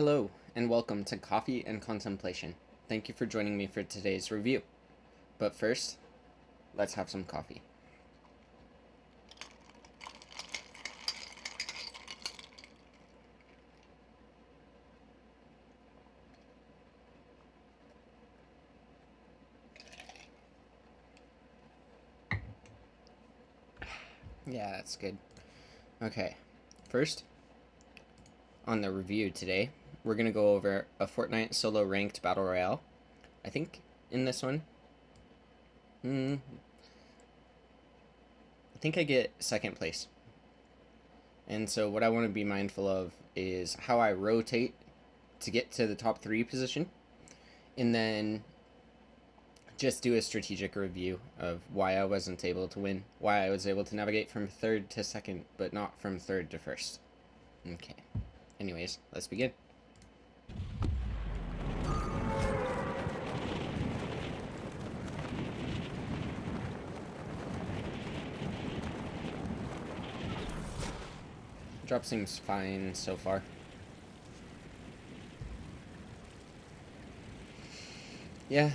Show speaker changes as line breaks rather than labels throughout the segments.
Hello, and welcome to Coffee and Contemplation. Thank you for joining me for today's review. But first, let's have some coffee. Yeah, that's good. Okay, first, on the review today, we're going to go over a Fortnite solo ranked battle royale. I think in this one, I think I get second place. And so what I want to be mindful of is how I rotate to get to the top 3 position, and then just do a strategic review of why I wasn't able to win, why I was able to navigate from 3rd to 2nd, but not from 3rd to 1st. Okay. Anyways, let's begin. Drop seems fine so far. Yeah,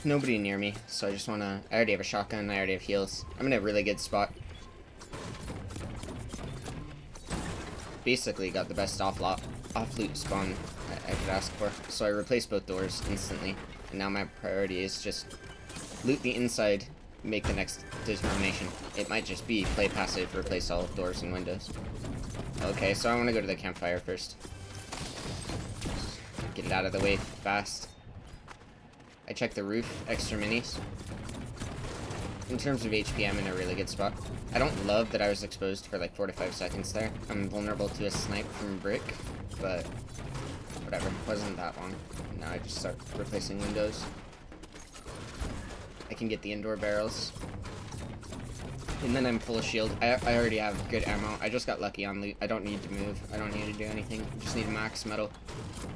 nobody near me, so I just wanna... I already have a shotgun, I already have heals. I'm in a really good spot. Basically got the best off-loot spawn I could ask for, so I replaced both doors instantly. And now my priority is just loot the inside, make the next determination. It might just be play passive, replace all doors and windows. Okay, so I want to go to the campfire first. Get it out of the way fast. I checked the roof, extra minis. In terms of HP, I'm in a really good spot. I don't love that I was exposed for like 4 to 5 seconds there. I'm vulnerable to a snipe from brick, but whatever, it wasn't that long. Now I just start replacing windows. I can get the indoor barrels. And then I'm full of shield. I already have good ammo. I just got lucky on loot. I don't need to move. I don't need to do anything. I just need max metal.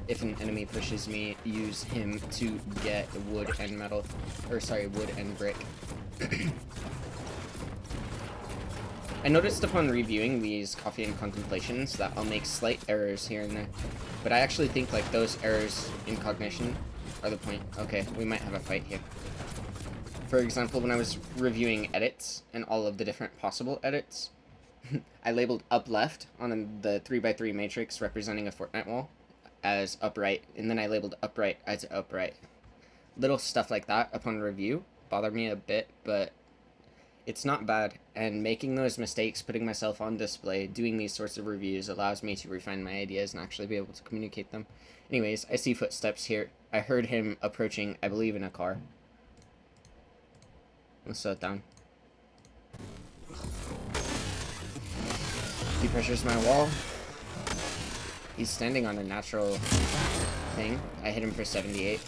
If an enemy pushes me, use him to get wood and metal. Or sorry, wood and brick. I noticed upon reviewing these Coffee and Contemplations that I'll make slight errors here and there. But I actually think like those errors in cognition are the point. Okay, we might have a fight here. For example, when I was reviewing edits and all of the different possible edits, I labeled up left on the 3x3 matrix representing a Fortnite wall as upright, and then I labeled upright as upright. Little stuff like that upon review bother me a bit, but it's not bad, and making those mistakes, putting myself on display, doing these sorts of reviews allows me to refine my ideas and actually be able to communicate them. Anyways, I see footsteps here. I heard him approaching, I believe, in a car. Let's slow it down. He pressures my wall. He's standing on a natural thing. I hit him for 78.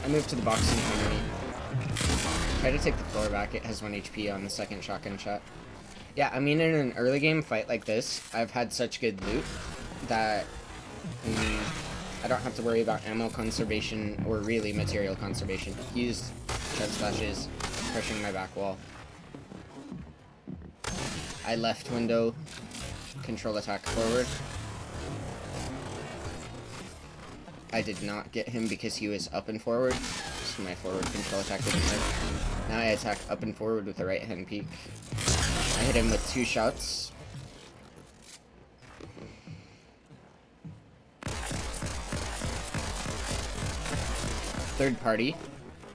I move to the box in front of me. Try to take the floor back. It has 1 HP on the second shotgun shot. Yeah, I mean, in an early game fight like this, I've had such good loot that I don't have to worry about ammo conservation or really material conservation. He used chug splashes, crushing my back wall. I left window, control attack forward. I did not get him because he was up and forward, so my forward control attack didn't work. Now I attack up and forward with the right hand peek. I hit him with 2 shots. Third party.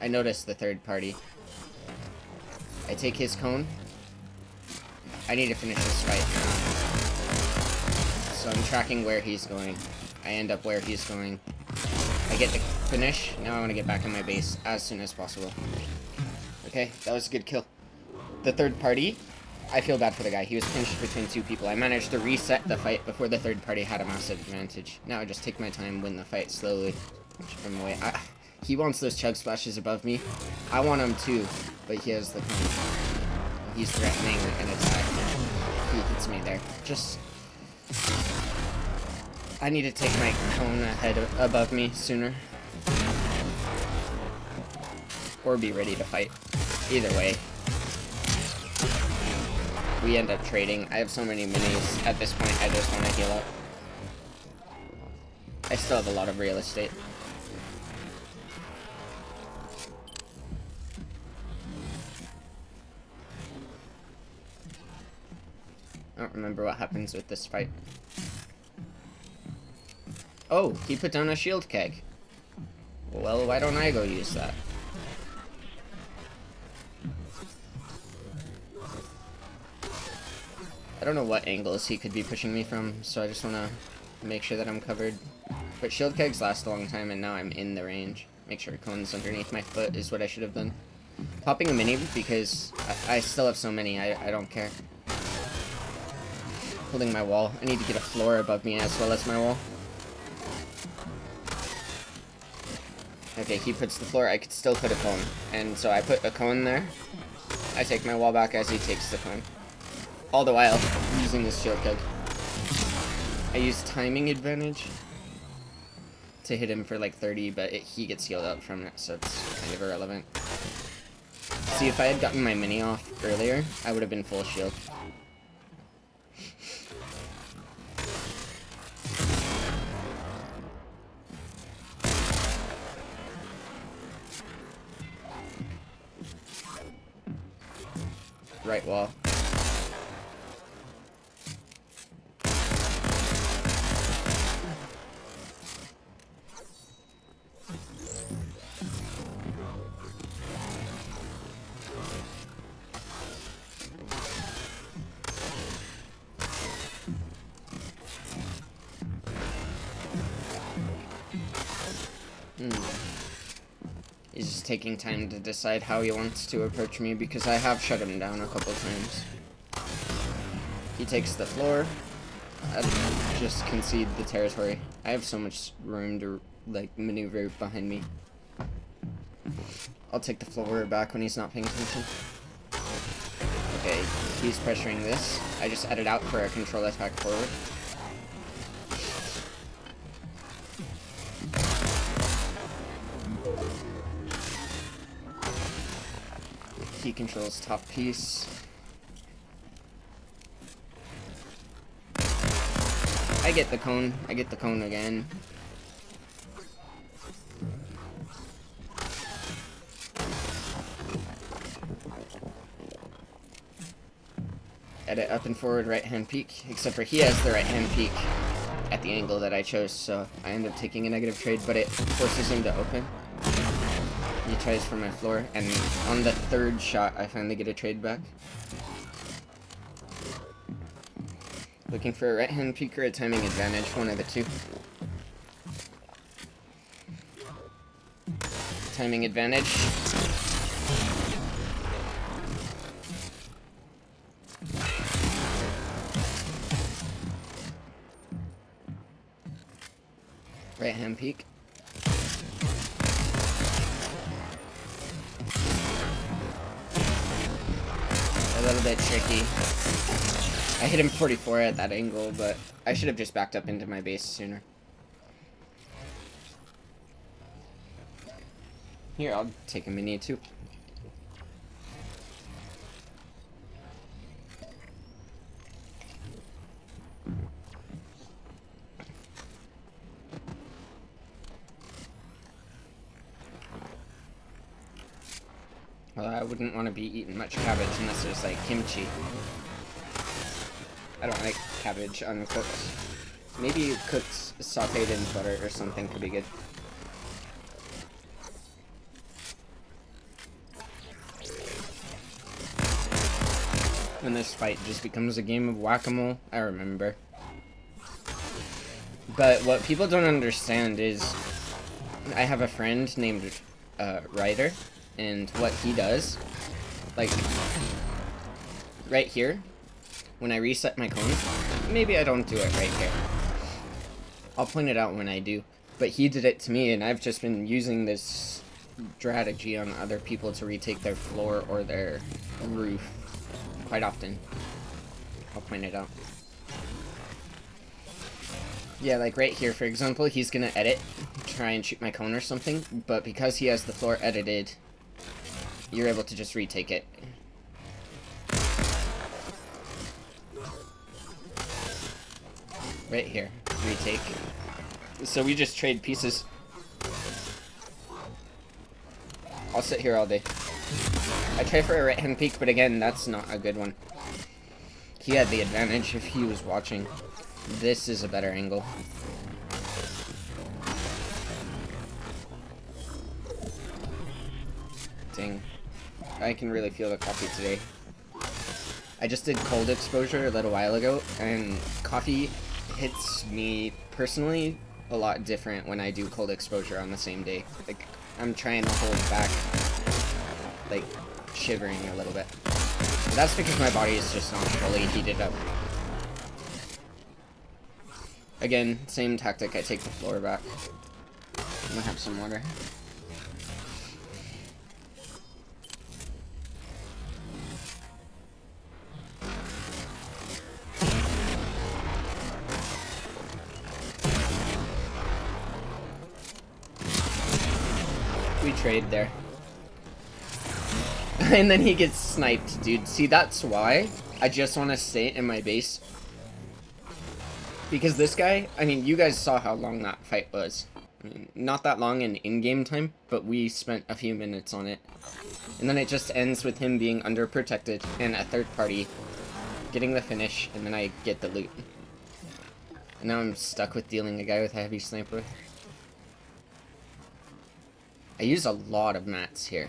I noticed the third party. I take his cone. I need to finish this fight. So I'm tracking where he's going. I end up where he's going. I get the finish. Now I want to get back in my base as soon as possible. Okay, that was a good kill. The third party, I feel bad for the guy. He was pinched between 2 people. I managed to reset the fight before the third party had a massive advantage. Now I just take my time, win the fight slowly. Chip him away. He wants those chug splashes above me. I want him too, but he has the cone. He's threatening an attack. He hits me there. Just... I need to take my cone ahead above me sooner. Or be ready to fight. Either way. We end up trading. I have so many minis. At this point, I just want to heal up. I still have a lot of real estate. I don't remember what happens with this fight. Oh, he put down a shield keg. Well, why don't I go use that? I don't know what angles he could be pushing me from, so I just want to make sure that I'm covered. But shield kegs last a long time, and now I'm in the range. Make sure cone's underneath my foot is what I should have done. Popping a mini because I still have so many, I don't care. Holding my wall. I need to get a floor above me as well as my wall. Okay, he puts the floor. I could still put a cone. And so I put a cone there. I take my wall back as he takes the cone. All the while using this shield keg. I use timing advantage to hit him for like 30, but he gets healed up from it, so it's kind of irrelevant. See, if I had gotten my mini off earlier, I would have been full shield. Right wall. He's just taking time to decide how he wants to approach me because I have shut him down a couple times. He takes the floor. I just concede the territory. I have so much room to like maneuver behind me. I'll take the floor back when he's not paying attention. Okay, he's pressuring this. I just added out for a control attack forward. He controls top piece. I get the cone. I get the cone again. Edit up and forward right hand peek, except for he has the right hand peek at the angle that I chose, so I end up taking a negative trade, but it forces him to open. He tries for my floor, and on the third shot, I finally get a trade back. Looking for a right-hand peek or a timing advantage, one of the two. Timing advantage. Right-hand peek. A little bit tricky. I hit him 44 at that angle, but I should have just backed up into my base sooner. Here, I'll take a mini too. Well, I wouldn't want to be eating much cabbage unless there's like kimchi. I don't like cabbage uncooked. Maybe cooked, sauteed in butter or something could be good. When this fight just becomes a game of whack-a-mole, I remember. But what people don't understand is I have a friend named Ryder, and what he does, like, right here, when I reset my cone, maybe I don't do it right here. I'll point it out when I do, but he did it to me, and I've just been using this strategy on other people to retake their floor or their roof quite often. I'll point it out. Yeah, like right here, for example, he's gonna edit, try and shoot my cone or something, but because he has the floor edited, you're able to just retake it. Right here, retake. So we just trade pieces. I'll sit here all day. I try for a right-hand peek, but again, that's not a good one. He had the advantage if he was watching. This is a better angle. Dang. I can really feel the coffee today. I just did cold exposure a little while ago, and coffee hits me personally a lot different when I do cold exposure on the same day. Like, I'm trying to hold back, like, shivering a little bit. But that's because my body is just not fully heated up. Again, same tactic, I take the floor back. I'm gonna have some water. We trade there. And then he gets sniped, dude. See, that's why I just want to stay in my base. Because this guy, I mean, you guys saw how long that fight was. I mean, not that long in-game time, but we spent a few minutes on it. And then it just ends with him being underprotected and a third party getting the finish, and then I get the loot. And now I'm stuck with dealing a guy with a heavy sniper. I use a lot of mats here.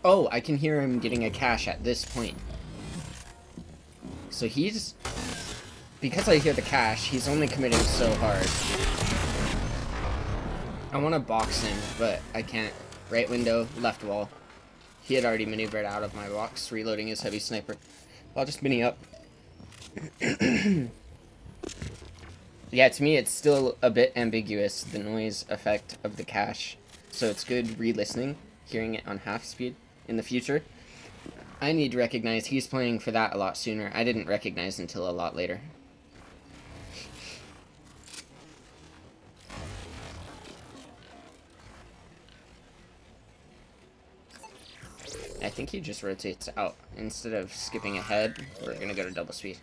Oh, I can hear him getting a cache at this point. So he's... Because I hear the cache, he's only committing so hard. I want to box him, but I can't. Right window, left wall. He had already maneuvered out of my box, reloading his heavy sniper. I'll just mini up. Yeah, to me it's still a bit ambiguous, the noise effect of the cache. So it's good re-listening, hearing it on half speed in the future. I need to recognize he's playing for that a lot sooner. I didn't recognize until a lot later. I think he just rotates out. Instead of skipping ahead, we're gonna go to double speed.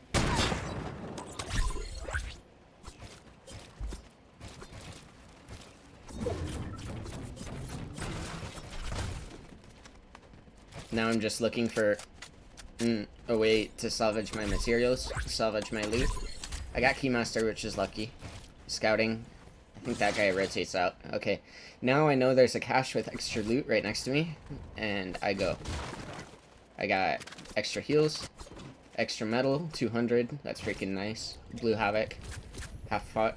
Now I'm just looking for a way to salvage my materials, salvage my loot. I got Keymaster, which is lucky. Scouting. I think that guy rotates out. Okay. Now I know there's a cache with extra loot right next to me, and I go. I got extra heals, extra metal, 200. That's freaking nice. Blue Havoc. Half pot.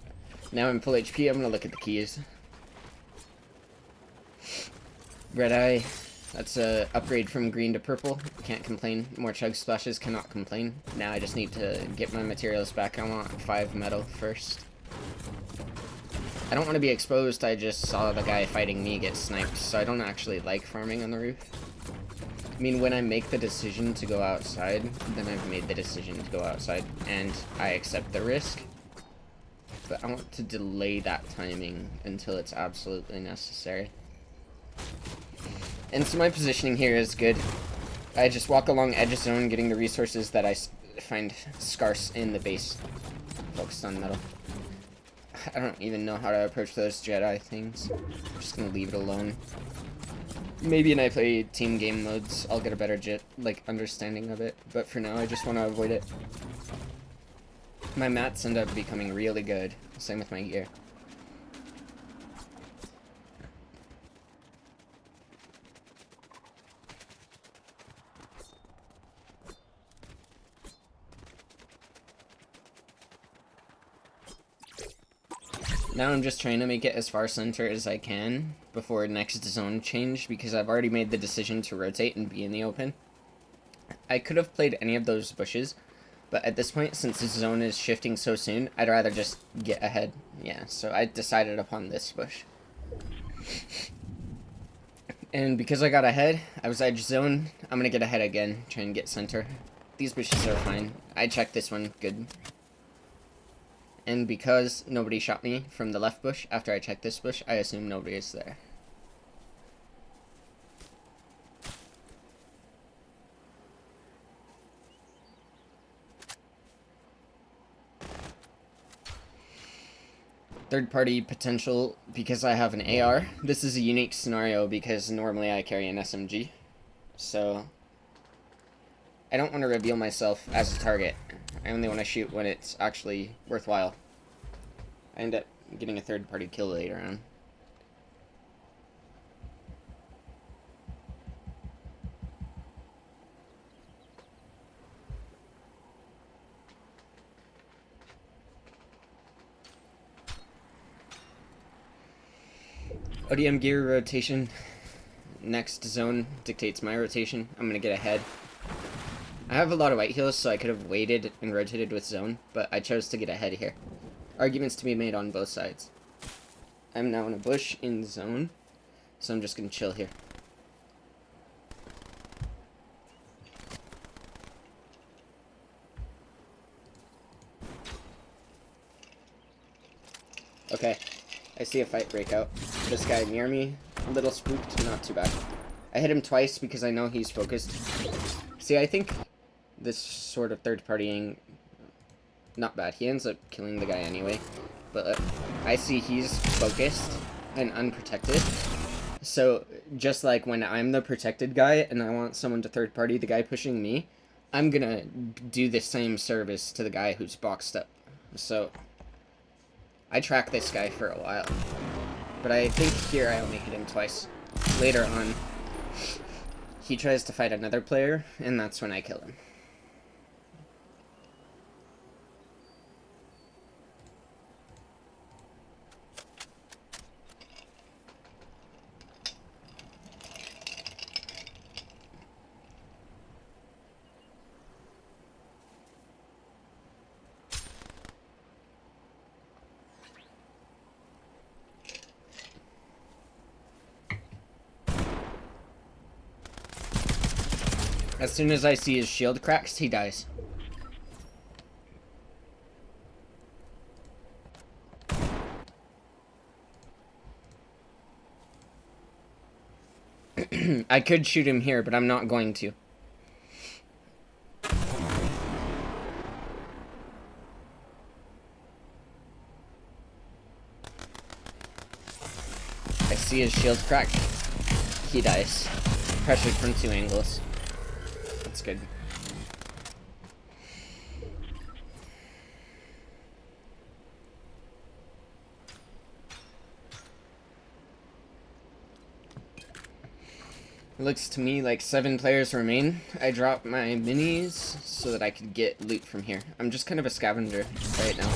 Now I'm full HP. I'm gonna look at the keys. Red Eye. That's a upgrade from green to purple. Can't complain. More chug splashes. Cannot complain. Now I just need to get my materials back. I want 5 metal first. I don't want to be exposed. I just saw the guy fighting me get sniped, so I don't actually like farming on the roof. I mean, when I make the decision to go outside, then I've made the decision to go outside, and I accept the risk. But I want to delay that timing until it's absolutely necessary. And so my positioning here is good. I just walk along edge zone, getting the resources that I find scarce in the base. Focused on metal. I don't even know how to approach those Jedi things. I'm just gonna leave it alone. Maybe when I play team game modes, I'll get a better understanding of it. But for now, I just want to avoid it. My mats end up becoming really good. Same with my gear. Now I'm just trying to make it as far center as I can before next zone change, because I've already made the decision to rotate and be in the open. I could have played any of those bushes, but at this point, since the zone is shifting so soon, I'd rather just get ahead. Yeah, so I decided upon this bush. And because I got ahead, I was edge zone. I'm gonna get ahead again, try and get center. These bushes are fine. I checked this one, good. And because nobody shot me from the left bush after I checked this bush, I assume nobody is there. Third-party potential because I have an AR. This is a unique scenario because normally I carry an SMG. So I don't want to reveal myself as a target. I only want to shoot when it's actually worthwhile. I end up getting a third-party kill later on. ODM gear rotation. Next zone dictates my rotation. I'm gonna get ahead. I have a lot of white heals, so I could have waited and rotated with zone, but I chose to get ahead here. Arguments to be made on both sides. I'm now in a bush in zone, so I'm just gonna chill here. Okay, I see a fight break out. This guy near me, a little spooked, not too bad. I hit him twice because I know he's focused. See, I think this sort of third-partying, not bad. He ends up killing the guy anyway. But I see he's focused and unprotected. So, just like when I'm the protected guy and I want someone to third-party the guy pushing me, I'm gonna do the same service to the guy who's boxed up. So I track this guy for a while. But I think here I only hit him twice. Later on, he tries to fight another player, and that's when I kill him. As soon as I see his shield cracks, he dies. I could shoot him here, but I'm not going to. I see his shield crack. He dies. Pressured from 2 angles. That's good. It looks to me like 7 players remain. I dropped my minis so that I could get loot from here. I'm just kind of a scavenger right now.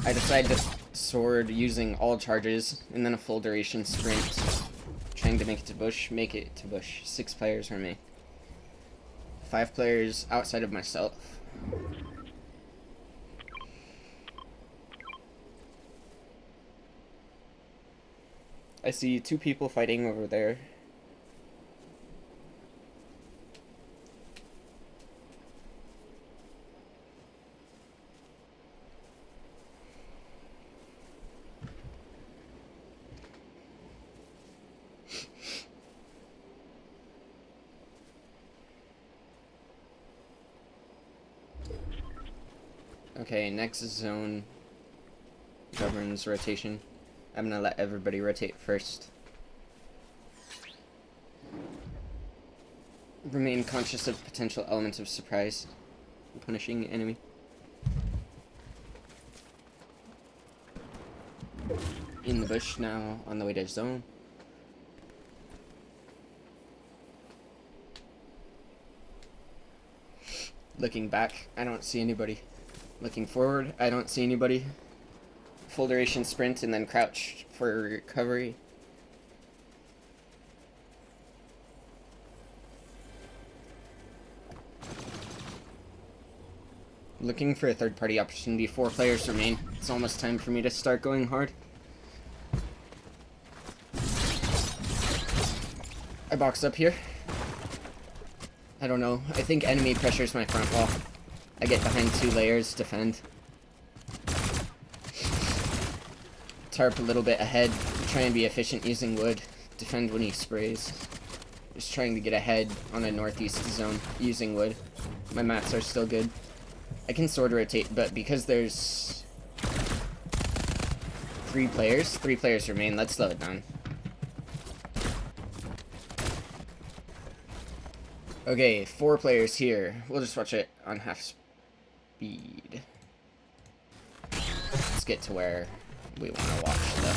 I decided to sword using all charges and then a full duration sprint. Trying to make it to bush. Make it to bush. 6 players remain. 5 players outside of myself. I see 2 people fighting over there. Okay, next zone governs rotation. I'm gonna let everybody rotate first. Remain conscious of potential elements of surprise. Punishing enemy. In the bush now, on the way to zone. Looking back, I don't see anybody. Looking forward, I don't see anybody. Full duration sprint and then crouch for recovery. Looking for a third party opportunity. 4 players remain. It's almost time for me to start going hard. I box up here. I don't know. I think enemy pressures my front wall. I get behind 2 layers, defend. Tarp a little bit ahead, try and be efficient using wood. Defend when he sprays. Just trying to get ahead on a northeast zone using wood. My mats are still good. I can sword rotate, but because there's 3 players. 3 players remain. Let's slow it down. Okay, 4 players here. We'll just watch it on half speed. Let's get to where we want to watch though.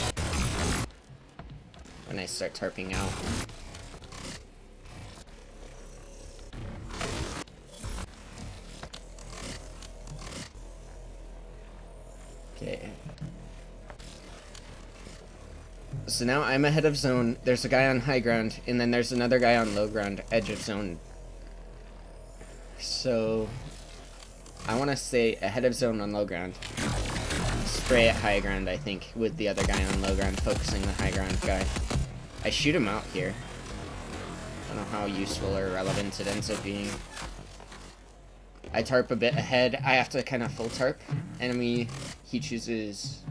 When I start tarping out. Okay. So now I'm ahead of zone. There's a guy on high ground, and then there's another guy on low ground, edge of zone. So I want to stay ahead of zone on low ground. Spray at high ground, I think, with the other guy on low ground, focusing the high ground guy. I shoot him out here. I don't know how useful or relevant it ends up being. I tarp a bit ahead. I have to kind of full tarp. Enemy, he chooses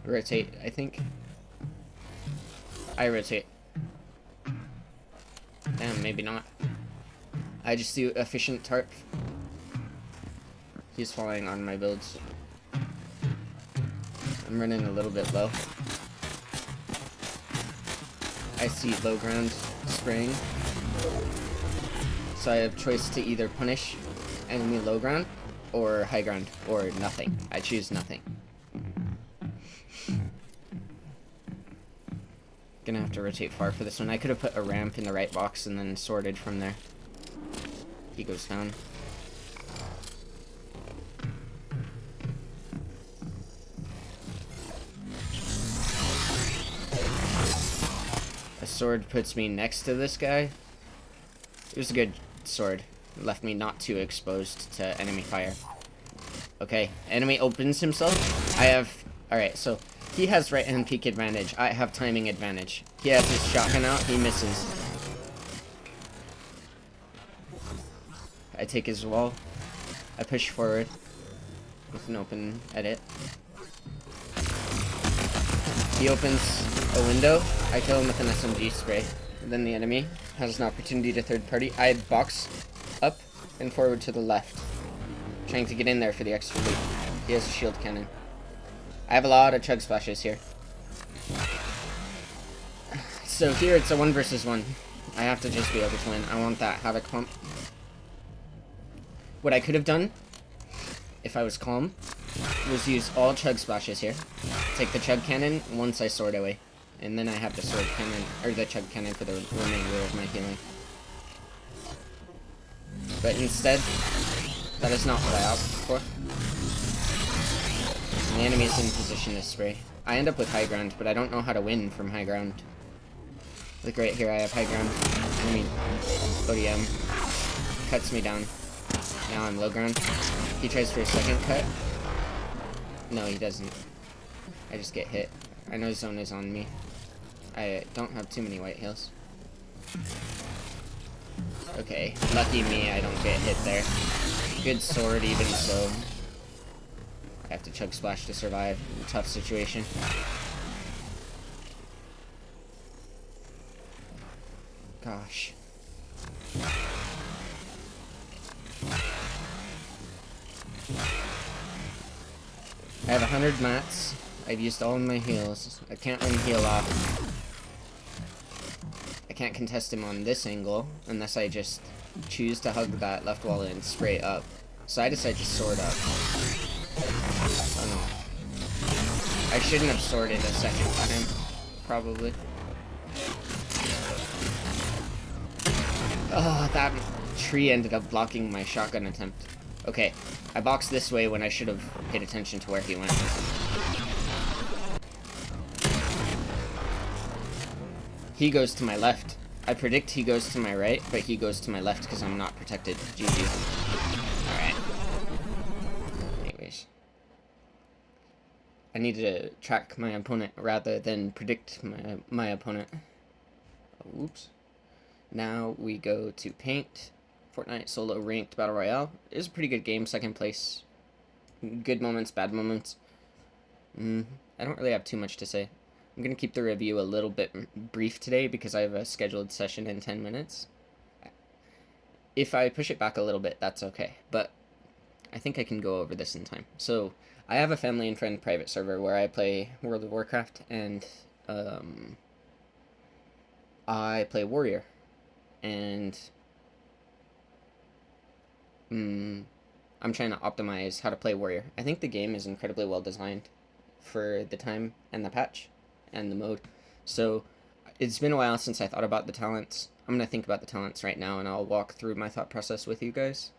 rotate, I think. I rotate. Damn, maybe not. I just do efficient tarp. He's falling on my builds. I'm running a little bit low. I see low ground spraying. So I have choice to either punish enemy low ground or high ground or nothing. I choose nothing. Gonna have to rotate far for this one. I could have put a ramp in the right box and then sorted from there. He goes down. A sword puts me next to this guy. It was a good sword. It left me not too exposed to enemy fire. Okay, enemy opens himself. I have... Alright, so he has right hand peek advantage. I have timing advantage. He has his shotgun out. He misses. I take his wall. I push forward with an open edit. He opens a window. I kill him with an SMG spray. And then the enemy has an opportunity to third party. I box up and forward to the left. Trying to get in there for the extra loot. He has a shield cannon. I have a lot of chug splashes here. So here it's a 1 versus 1. I have to just be able to win. I want that Havoc pump. What I could have done, if I was calm, was use all chug splashes here. Take the chug cannon once I sword away. And then I have the sword cannon, or the chug cannon for the remainder of my healing. But instead, that is not what I opted for. And the enemy is in position to spray. I end up with high ground, but I don't know how to win from high ground. Like right here, I have high ground. Enemy ODM cuts me down. Now I'm low ground. He tries for a second cut. No, he doesn't. I just get hit. I know zone is on me. I don't have too many white heals. Okay, lucky me, I don't get hit there. Good sword even so. I have to chug splash to survive. Tough situation. Gosh. I have 100 mats. I've used all of my heals. I can't run heal off. I can't contest him on this angle unless I just choose to hug that left wall and spray up. So I decide to sword up. Oh no. I shouldn't have sworded a second time, probably. Oh, that tree ended up blocking my shotgun attempt. Okay, I boxed this way when I should have paid attention to where he went. He goes to my left. I predict he goes to my right, but he goes to my left because I'm not protected. GG. Alright. Anyways. I need to track my opponent rather than predict my opponent. Oops. Now we go to Paint. Fortnite solo ranked battle royale. It is a pretty good game. Second place. Good moments, bad moments. I don't really have too much to say. I'm going to keep the review a little bit brief today because I have a scheduled session in 10 minutes. If I push it back a little bit, that's okay. But I think I can go over this in time. So, I have a family and friend private server where I play World of Warcraft, and I play Warrior. And I'm trying to optimize how to play Warrior. I think the game is incredibly well designed for the time and the patch and the mode. So it's been a while since I thought about the talents. I'm going to think about the talents right now, and I'll walk through my thought process with you guys.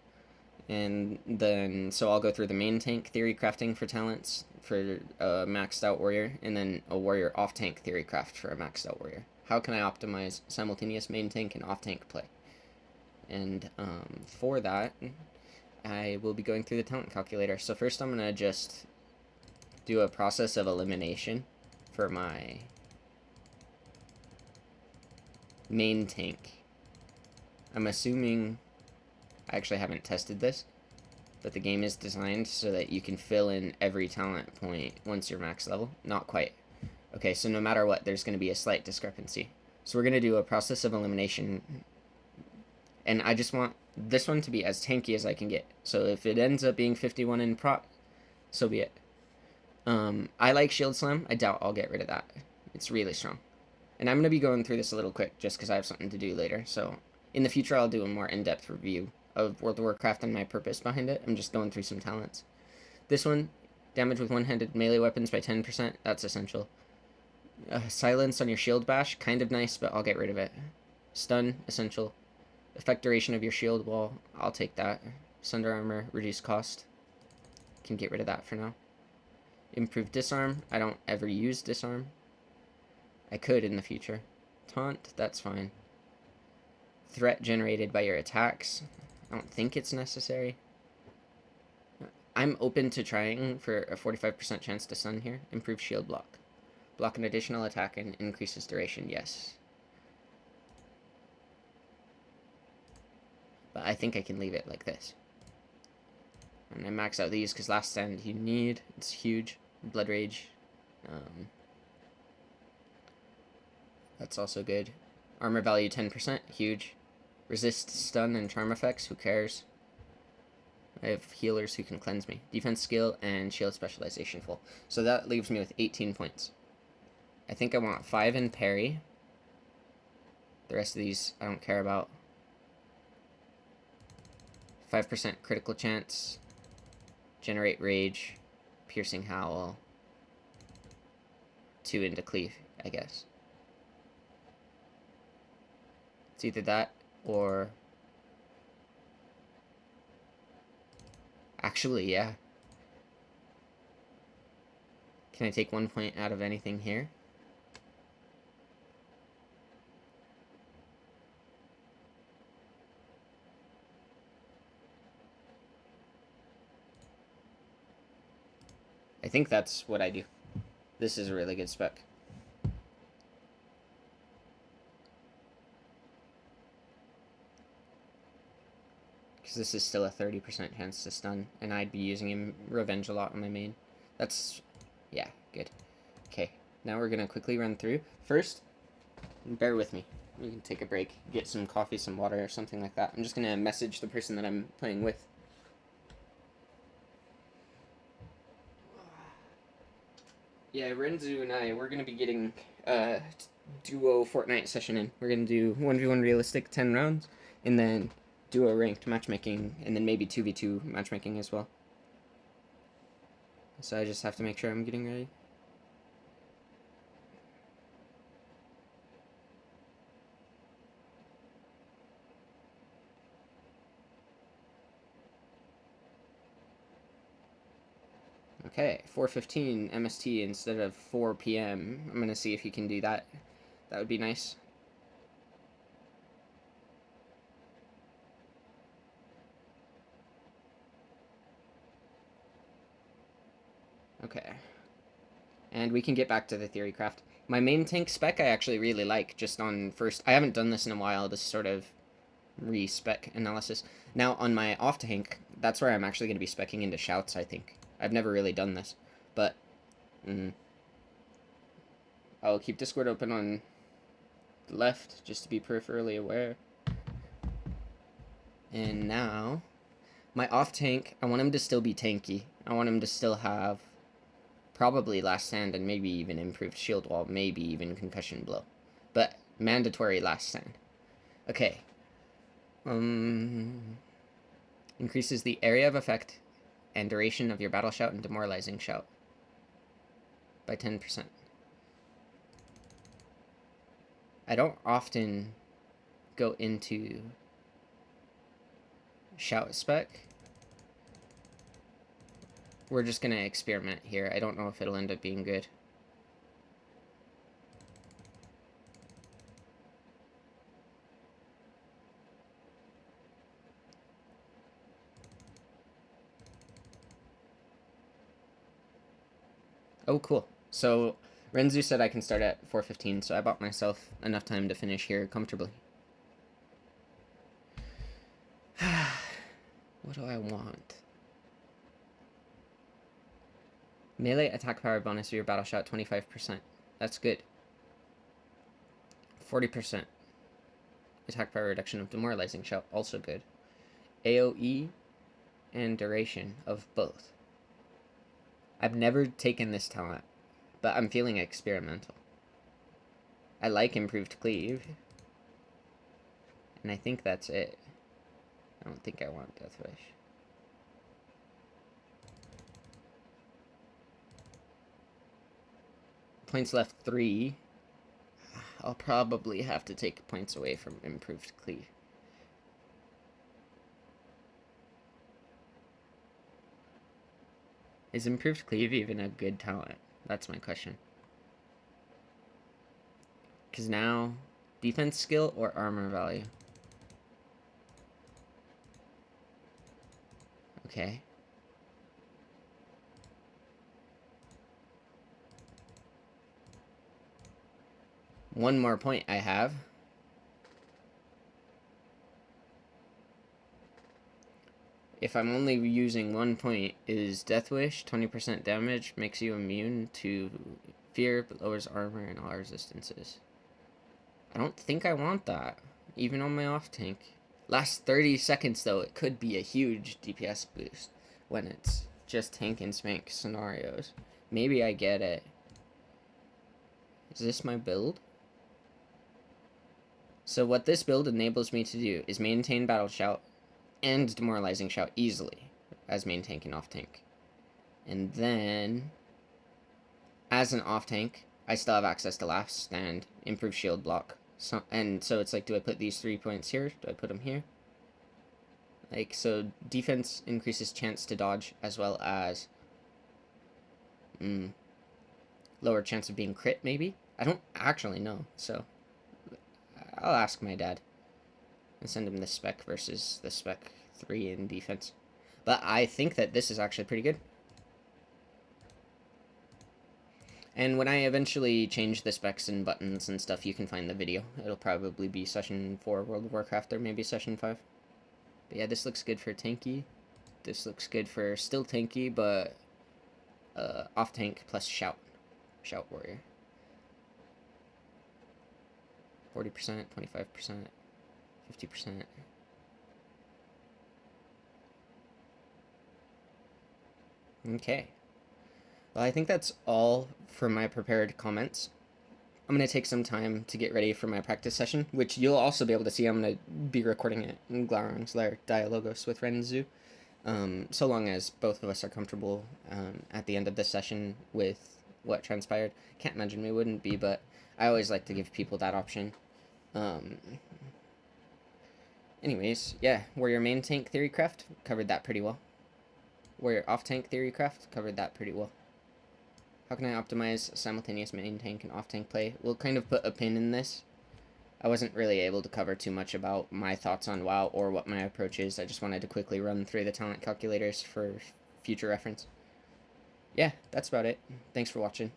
And then, so I'll go through the main tank theory crafting for talents for a maxed out warrior, and then a warrior off tank theory craft for a maxed out warrior. How can I optimize simultaneous main tank and off tank play? And for that, I will be going through the talent calculator. So first I'm going to just do a process of elimination for my main tank. I'm assuming, I actually haven't tested this, but the game is designed so that you can fill in every talent point once you're max level. Not quite. Okay, so no matter what, there's going to be a slight discrepancy. So we're going to do a process of elimination, and I just want this one to be as tanky as I can get. So if it ends up being 51 in prot, so be it. I like Shield Slam. I doubt I'll get rid of that. It's really strong. And I'm going to be going through this a little quick just because I have something to do later. So in the future, I'll do a more in-depth review of World of Warcraft and my purpose behind it. I'm just going through some talents. This one, damage with one-handed melee weapons by 10%. That's essential. Silence on your shield bash, kind of nice, but I'll get rid of it. Stun, essential. Effect duration of your shield wall, I'll take that. Sunder armor, reduce cost. Can get rid of that for now. Improved disarm, I don't ever use disarm. I could in the future. Taunt, that's fine. Threat generated by your attacks, I don't think it's necessary. I'm open to trying for a 45% chance to stun here. Improved shield block. Block an additional attack and increases duration, yes. But I think I can leave it like this. And I max out these because last stand you need. It's huge. Blood Rage. That's also good. Armor value 10%, huge. Resist stun and charm effects, who cares? I have healers who can cleanse me. Defense skill and shield specialization full. So that leaves me with 18 points. I think I want 5 in parry. The rest of these I don't care about. 5% critical chance. Generate rage. Piercing howl. 2 into cleave, I guess. It's either that or... Actually, yeah. Can I take 1 point out of anything here? I think that's what I do. This is a really good spec. Because this is still a 30% chance to stun, and I'd be using him Revenge a lot on my main. That's, yeah, good. Okay, now we're going to quickly run through. First, bear with me. We can take a break, get some coffee, some water, or something like that. I'm just going to message the person that I'm playing with. Yeah, Renzu and I, we're going to be getting a duo Fortnite session in. We're going to do 1v1 realistic 10 rounds, and then duo ranked matchmaking, and then maybe 2v2 matchmaking as well. So I just have to make sure I'm getting ready. Okay, 4:15 MST instead of 4 PM. I'm going to see if you can do that. That would be nice. Okay. And we can get back to the theory craft. My main tank spec I actually really like, just on first... I haven't done this in a while, this sort of re-spec analysis. Now, on my off tank, that's where I'm actually going to be speccing into shouts, I think. I've never really done this, but I'll keep Discord open on the left, just to be peripherally aware. And now, My off tank, I want him to still be tanky. I want him to still have probably last stand and maybe even improved shield wall, maybe even concussion blow. But mandatory last stand. Okay. Increases the area of effect and duration of your battle shout and demoralizing shout by 10%. I don't often go into shout spec. We're just gonna experiment here. I don't know if it'll end up being good. Oh, cool. So Renzu said I can start at 4:15, so I bought myself enough time to finish here comfortably. What do I want? Melee attack power bonus for your battle shot, 25%. That's good. 40%. Attack power reduction of demoralizing shout, also good. AoE and duration of both. I've never taken this talent, but I'm feeling experimental. I like improved cleave. And I think that's it. I don't think I want Death Wish. Points left 3. I'll probably have to take points away from improved cleave. Is improved cleave even a good talent? That's my question. Because now, defense skill or armor value? Okay. One more point I have. If I'm only using 1 point, is Death Wish 20% damage, makes you immune to fear, but lowers armor and all resistances. I don't think I want that, even on my off tank. Last 30 seconds though, it could be a huge DPS boost when it's just tank and spank scenarios. Maybe I get it. Is this my build? So what this build enables me to do is maintain battle shout and demoralizing shout easily as main tank and off tank. And then as an off tank, I still have access to last stand, improve shield block. So it's like, do I put these 3 points here? Do I put them here? Like, so defense increases chance to dodge as well as lower chance of being crit, maybe? I don't actually know, so I'll ask my dad and send him the spec versus the spec 3 in defense. But I think that this is actually pretty good. And when I eventually change the specs and buttons and stuff, you can find the video. It'll probably be Session 4 World of Warcraft or maybe Session 5. But yeah, this looks good for tanky. This looks good for still tanky, but off tank plus shout. Shout warrior. 40%, 25%, 50%. Okay. Well, I think that's all for my prepared comments. I'm going to take some time to get ready for my practice session, which you'll also be able to see. I'm going to be recording it in Glaurung's Lair Dialogos with Renzu, so long as both of us are comfortable at the end of the session with what transpired. Can't imagine we wouldn't be, but I always like to give people that option. Anyways, yeah, Warrior main tank theory craft, covered that pretty well. Warrior off tank theory craft, covered that pretty well. How can I optimize simultaneous main tank and off tank play? We'll kind of put a pin in this. I wasn't really able to cover too much about my thoughts on WoW or what my approach is. I just wanted to quickly run through the talent calculators for future reference. Yeah, that's about it. Thanks for watching.